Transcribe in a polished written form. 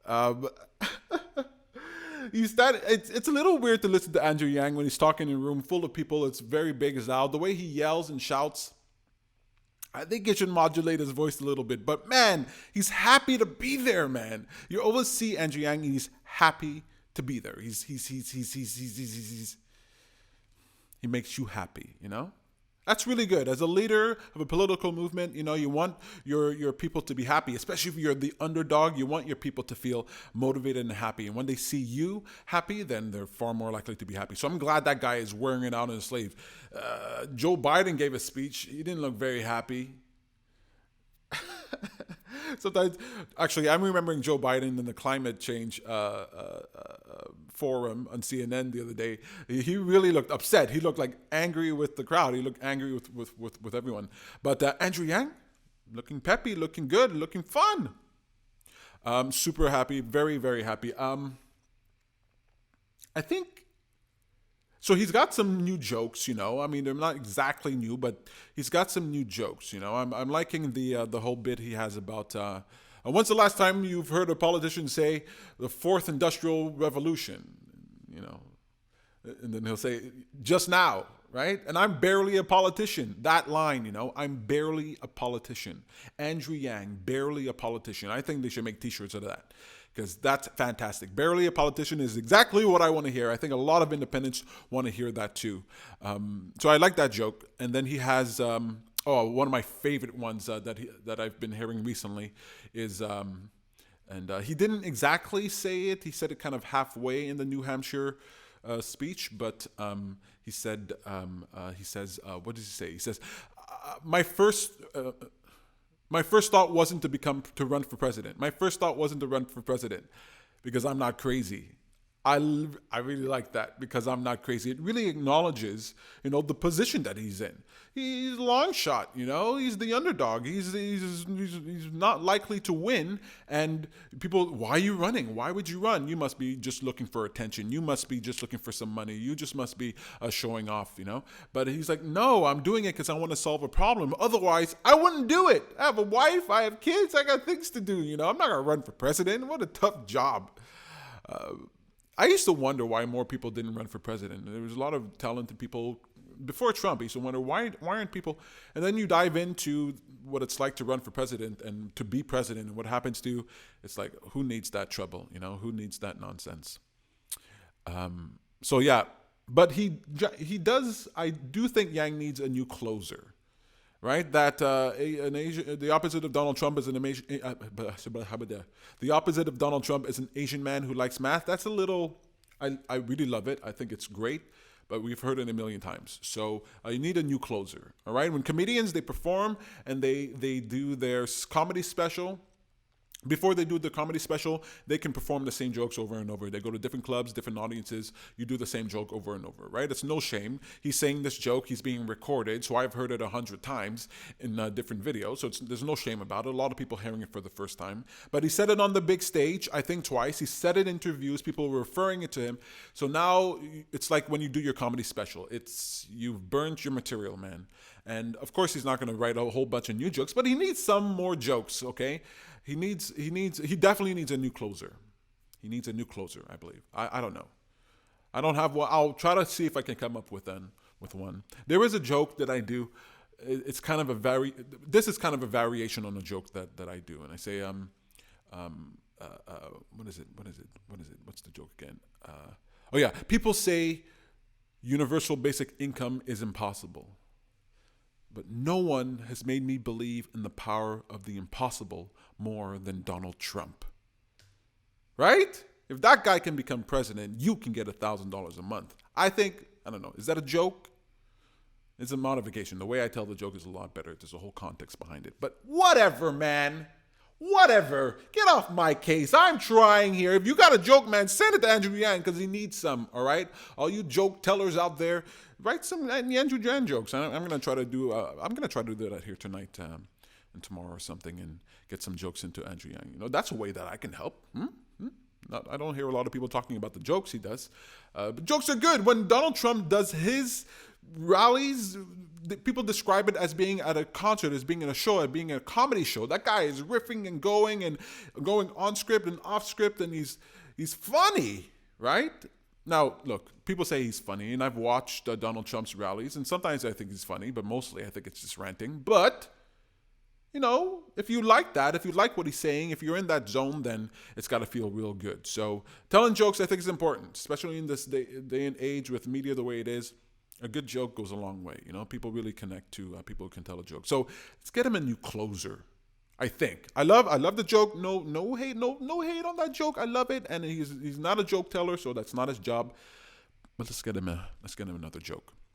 Um, it's a little weird to listen to Andrew Yang when he's talking in a room full of people. It's very big, it's loud. The way he yells and shouts, I think he should modulate his voice a little bit. But man, he's happy to be there, man. You always see Andrew Yang, and he's happy to be there. He makes you happy, you know? That's really good. As a leader of a political movement, you know, you want your people to be happy, especially if you're the underdog. You want your people to feel motivated and happy. And when they see you happy, then they're far more likely to be happy. So I'm glad that guy is wearing it out on his sleeve. Joe Biden gave a speech. He didn't look very happy. Sometimes, actually, I'm remembering Joe Biden in the climate change forum on CNN the other day. He really looked upset. He looked like angry with the crowd. He looked angry with everyone. But Andrew Yang, looking peppy, looking good, looking fun. Super happy, very, very happy. I think so. He's got some new jokes, you know. I mean, they're not exactly new, but he's got some new jokes, you know. I'm liking the whole bit he has about. When's the last time you've heard a politician say the fourth industrial revolution? You know, and then he'll say just now, right? And I'm barely a politician. That line, you know, I'm barely a politician. Andrew Yang, barely a politician. I think they should make T-shirts out of that. Because that's fantastic. Barely a politician is exactly what I want to hear. I think a lot of independents want to hear that too. So I like that joke. And then he has one of my favorite ones that I've been hearing recently is, and he didn't exactly say it. He said it kind of halfway in the New Hampshire speech, but he said, what does he say? He says, my first thought wasn't to run for president. My first thought wasn't to run for president because I'm not crazy. I really like that because I'm not crazy. It really acknowledges, you know, the position that he's in. He's a long shot, you know. He's the underdog. He's not likely to win. And people, why are you running? Why would you run? You must be just looking for attention. You must be just looking for some money. You just must be showing off, you know. But he's like, no, I'm doing it because I want to solve a problem. Otherwise, I wouldn't do it. I have a wife. I have kids. I got things to do, you know. I'm not going to run for president. What a tough job. I used to wonder why more people didn't run for president. There was a lot of talented people before Trump. I used to wonder why aren't people. And then you dive into what it's like to run for president and to be president and what happens to you. It's like, who needs that trouble? You know, who needs that nonsense? So yeah, but he does. I do think Yang needs a new closer. Right, that an Asian, the opposite of Donald Trump is the opposite of Donald Trump is an Asian man who likes math. That's a little, I really love it. I think it's great, but we've heard it a million times. So you need a new closer. All right, when comedians they perform and they do their comedy special. Before they do the comedy special, they can perform the same jokes over and over. They go to different clubs, different audiences. You do the same joke over and over, right? It's no shame. He's saying this joke. He's being recorded, so I've heard it 100 times in different videos. So there's no shame about it. A lot of people hearing it for the first time. But he said it on the big stage, I think twice. He said it in interviews. People were referring it to him. So now it's like when you do your comedy special. You've burned your material, man. And of course, he's not going to write a whole bunch of new jokes, but he needs some more jokes, okay? He definitely needs a new closer. He needs a new closer, I believe. I don't know. I don't have one. I'll try to see if I can come up with one. There is a joke that I do. This is kind of a variation on a joke that I do. And I say, what is it? What's the joke again? People say universal basic income is impossible. But no one has made me believe in the power of the impossible more than Donald Trump. Right? If that guy can become president, you can get $1,000 a month. I don't know, is that a joke? It's a modification. The way I tell the joke is a lot better. There's a whole context behind it. But whatever, man. Whatever. Get off my case. I'm trying here. If you got a joke, man, send it to Andrew Yang because he needs some, all right? All you joke tellers out there, write some Andrew Yang jokes. I'm going to try to do that here tonight and tomorrow or something and get some jokes into Andrew Yang. You know, that's a way that I can help. I don't hear a lot of people talking about the jokes he does. But jokes are good. When Donald Trump does his rallies, people describe it as being at a concert, as being in a show, as being a comedy show. That guy is riffing and going on script and off script, and he's funny, right? Now, look, people say he's funny, and I've watched Donald Trump's rallies, and sometimes I think he's funny, but mostly I think it's just ranting. But, if you like that, if you like what he's saying, if you're in that zone, then it's got to feel real good. So telling jokes, I think, is important, especially in this day and age with media the way it is. A good joke goes a long way. People really connect to people who can tell a joke. So let's get him a new closer. I think I love the joke. No hate on that joke. I love it, and he's not a joke teller, so that's not his job. But let's get him another joke.